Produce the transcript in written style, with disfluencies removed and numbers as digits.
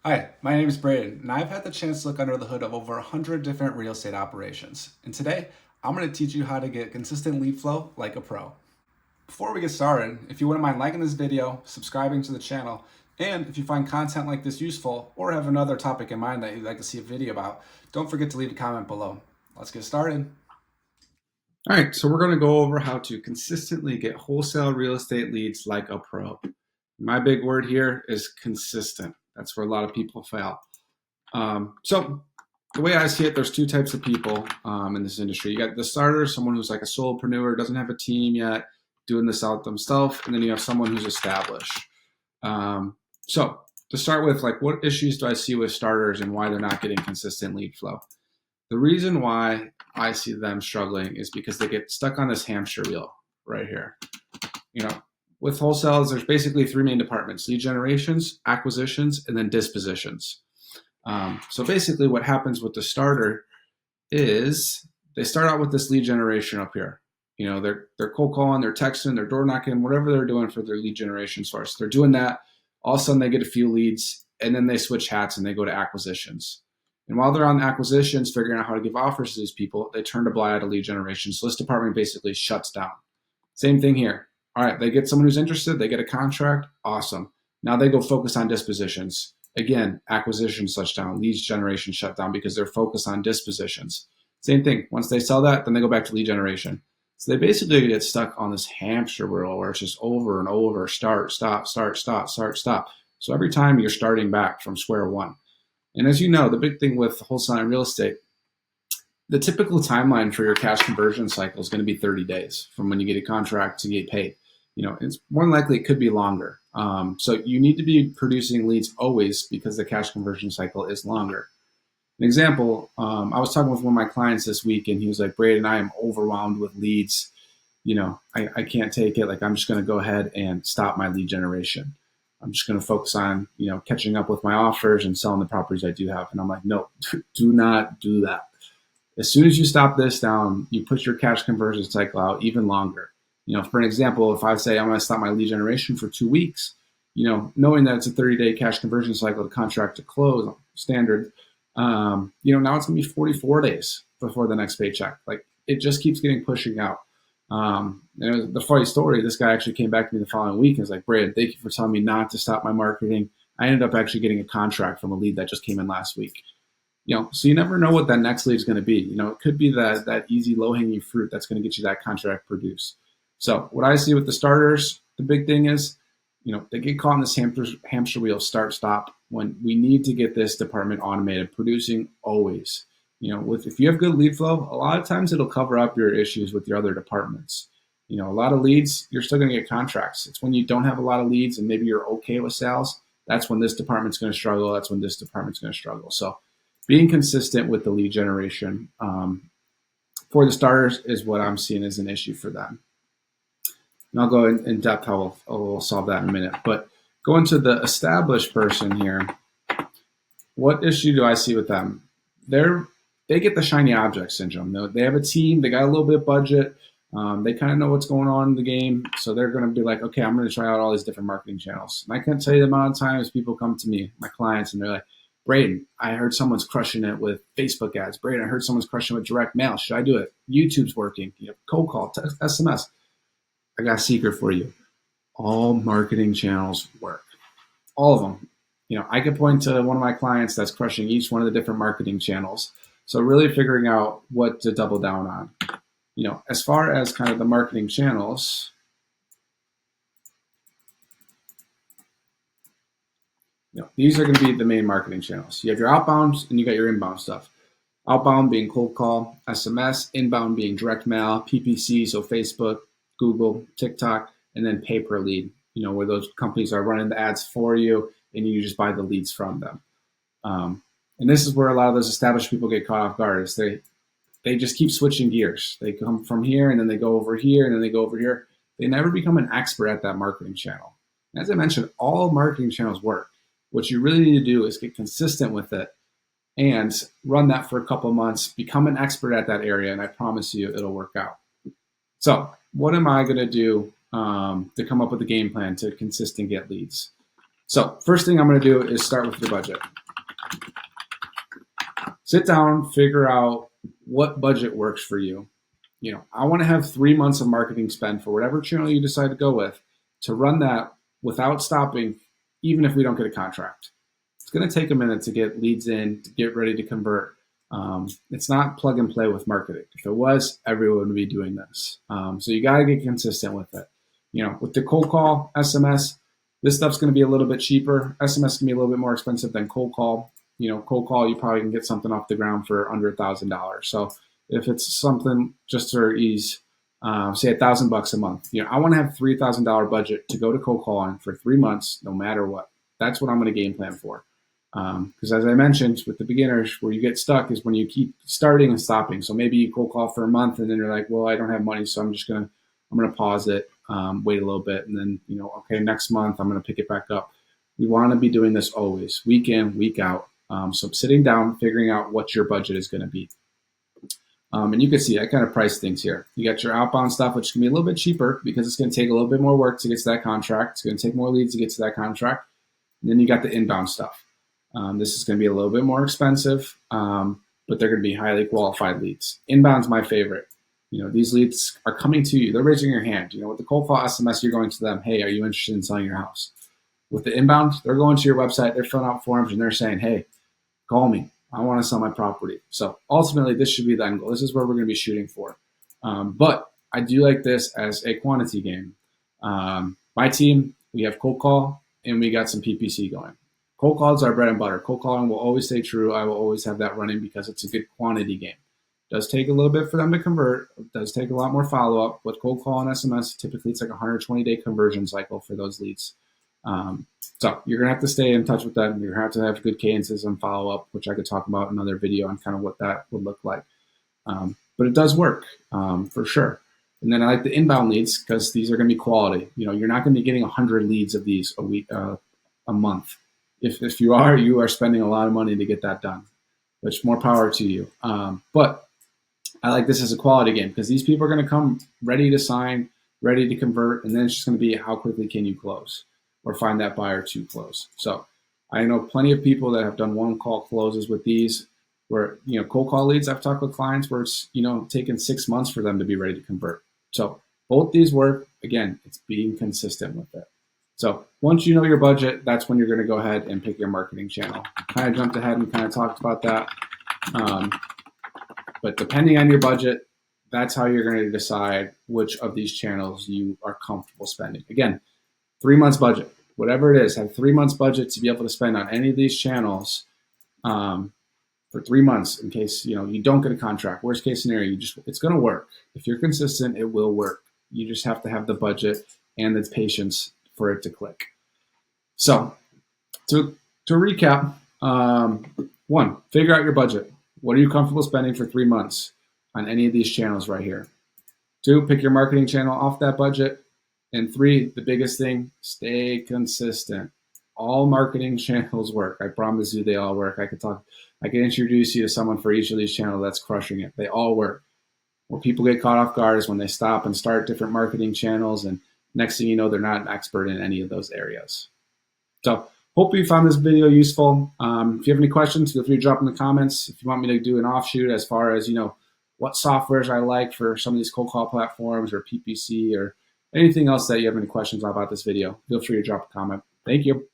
Hi, my name is Braden, and I've had the chance to look under the hood of over 100 different real estate operations. And today, I'm going to teach you how to get consistent lead flow like a pro. Before we get started, if you wouldn't mind liking this video, subscribing to the channel, and if you find content like this useful or have another topic in mind that you'd like to see a video about, don't forget to leave a comment below. Let's get started. All right, so we're going to go over how to consistently get wholesale real estate leads like a pro. My big word here is consistent. That's where a lot of people fail. So the way I see it, there's two types of people in this industry. You got the starter, someone who's like a solopreneur, doesn't have a team yet, doing this out themselves, and then you have someone who's established. So to start with, like, what issues do I see with starters and why they're not getting consistent lead flow? The reason why I see them struggling is because they get stuck on this hamster wheel right here. You know, with wholesales, there's basically three main departments: lead generations, acquisitions, and then dispositions. So basically, what happens with the starter is they start out with this lead generation up here. They're cold calling, they're texting, they're door knocking, whatever they're doing for their lead generation source. They're doing that. All of a sudden, they get a few leads, and then they switch hats and they go to acquisitions. And while they're on acquisitions, figuring out how to give offers to these people, they turn to blind out of lead generation. So this department basically shuts down. Same thing here. All right, they get someone who's interested, they get a contract, awesome. Now they go focus on dispositions. Again, acquisition shuts down, leads generation shut down because they're focused on dispositions. Same thing. Once they sell that, then they go back to lead generation. So they basically get stuck on this hamster wheel where it's just over and over, start, stop, start, stop, start, stop. So every time you're starting back from square one. And as you know, the big thing with wholesale and real estate, the typical timeline for your cash conversion cycle is going to be 30 days from when you get a contract to get paid. It's more than likely it could be longer. So you need to be producing leads always because the cash conversion cycle is longer. An example, I was talking with one of my clients this week, and he was like, Braden, I am overwhelmed with leads. I can't take it. Like, I'm just going to go ahead and stop my lead generation. I'm just going to focus on, catching up with my offers and selling the properties I do have. And I'm like, no, do not do that. As soon as you stop this down, you push your cash conversion cycle out even longer. For an example, if I say I'm going to stop my lead generation for 2 weeks, knowing that it's a 30-day cash conversion cycle to contract to close standard, now it's going to be 44 days before the next paycheck. Like, it just keeps getting pushing out. And the funny story, this guy actually came back to me the following week and was like, Brad, thank you for telling me not to stop my marketing. I ended up actually getting a contract from a lead that just came in last week. So you never know what that next lead is going to be. It could be that easy low hanging fruit that's going to get you that contract produced. So what I see with the starters, the big thing is, they get caught in this hamster wheel, start, stop, when we need to get this department automated, producing always. If you have good lead flow, a lot of times it'll cover up your issues with your other departments. A lot of leads, you're still going to get contracts. It's when you don't have a lot of leads and maybe you're okay with sales, that's when this department's going to struggle. That's when this department's going to struggle. So being consistent with the lead generation for the starters is what I'm seeing as an issue for them. And I'll go in depth how we'll solve that in a minute. But going to the established person here, what issue do I see with them? They get the shiny object syndrome. They have a team, they got a little bit of budget, they kind of know what's going on in the game, so they're going to be like, okay, I'm going to try out all these different marketing channels. And I can't tell you the amount of times people come to me, my clients, and they're like, Braden, I heard someone's crushing it with Facebook ads. Braden, I heard someone's crushing it with direct mail. Should I do it? YouTube's working. Cold call, text, SMS. I got a secret for you. All marketing channels work. All of them. I could point to one of my clients that's crushing each one of the different marketing channels. So really figuring out what to double down on. As far as kind of the marketing channels, these are going to be the main marketing channels. You have your outbound and you got your inbound stuff. Outbound being cold call, SMS, inbound being direct mail, PPC, so Facebook, Google, TikTok, and then pay per lead, where those companies are running the ads for you and you just buy the leads from them. And this is where a lot of those established people get caught off guard is they just keep switching gears. They come from here and then they go over here and then they go over here. They never become an expert at that marketing channel. As I mentioned, all marketing channels work. What you really need to do is get consistent with it and run that for a couple of months, become an expert at that area, and I promise you it'll work out. So what am I going to do to come up with a game plan to consistently get leads? So first thing I'm going to do is start with your budget. Sit down, figure out what budget works for you. I want to have 3 months of marketing spend for whatever channel you decide to go with to run that without stopping, even if we don't get a contract. It's going to take a minute to get leads in, to get ready to convert. It's not plug and play with marketing. If it was, everyone would be doing this. So you got to get consistent with it. With the cold call, SMS, this stuff's going to be a little bit cheaper. SMS can be a little bit more expensive than cold call. Cold call, you probably can get something off the ground for under $1,000. So if it's something just for ease, say $1,000 a month, I want to have $3,000 budget to go to cold calling for 3 months, no matter what. That's what I'm going to game plan for. Because as I mentioned with the beginners, where you get stuck is when you keep starting and stopping. So maybe you cold call for a month and then you're like, well, I don't have money, so I'm gonna pause it, wait a little bit, and then okay, next month I'm gonna pick it back up. We want to be doing this always, week in, week out. So sitting down, figuring out what your budget is going to be. And you can see I kind of price things here. You got your outbound stuff, which can be a little bit cheaper because it's going to take a little bit more work to get to that contract. It's going to take more leads to get to that contract. And then you got the inbound stuff. This is going to be a little bit more expensive, but they're going to be highly qualified leads. Inbound's my favorite. These leads are coming to you. They're raising your hand. With the cold call SMS, you're going to them, hey, are you interested in selling your house? With the inbound, they're going to your website, they're filling out forms, and they're saying, hey, call me. I want to sell my property. So ultimately, this should be the end goal. This is where we're going to be shooting for. But I do like this as a quantity game. My team, we have cold call, and we got some PPC going. Cold call is our bread and butter. Cold calling will always stay true. I will always have that running because it's a good quantity game. It does take a little bit for them to convert. It does take a lot more follow-up. With cold call and SMS, typically it's like a 120-day conversion cycle for those leads. So you're going to have to stay in touch with them. You're going to have good cadences and follow-up, which I could talk about in another video on kind of what that would look like. But it does work for sure. And then I like the inbound leads because these are going to be quality. You're not going to be getting 100 leads of these a week, a month. If you are spending a lot of money to get that done, which more power to you. But I like this as a quality game because these people are going to come ready to sign, ready to convert, and then it's just going to be how quickly can you close or find that buyer to close. So I know plenty of people that have done one call closes with these where, cold call leads. I've talked with clients where it's, taken 6 months for them to be ready to convert. So both these work. Again, it's being consistent with it. So once you know your budget, that's when you're going to go ahead and pick your marketing channel. Kind of jumped ahead and kind of talked about that. But depending on your budget, that's how you're going to decide which of these channels you are comfortable spending. Again, 3 months budget, whatever it is, have 3 months budget to be able to spend on any of these channels for 3 months in case you don't get a contract. Worst case scenario, it's going to work. If you're consistent, it will work. You just have to have the budget and the patience for it to click. So to recap, 1, figure out your budget. What are you comfortable spending for 3 months on any of these channels right here? 2, pick your marketing channel off that budget. And 3, the biggest thing, stay consistent. All marketing channels work. I promise you they all work. I can introduce you to someone for each of these channels that's crushing it. They all work. Where people get caught off guard is when they stop and start different marketing channels, and next thing you know, they're not an expert in any of those areas. So hope you found this video useful. If you have any questions, feel free to drop in the comments. If you want me to do an offshoot as far as, what softwares I like for some of these cold call platforms or PPC or anything else that you have any questions about this video, feel free to drop a comment. Thank you.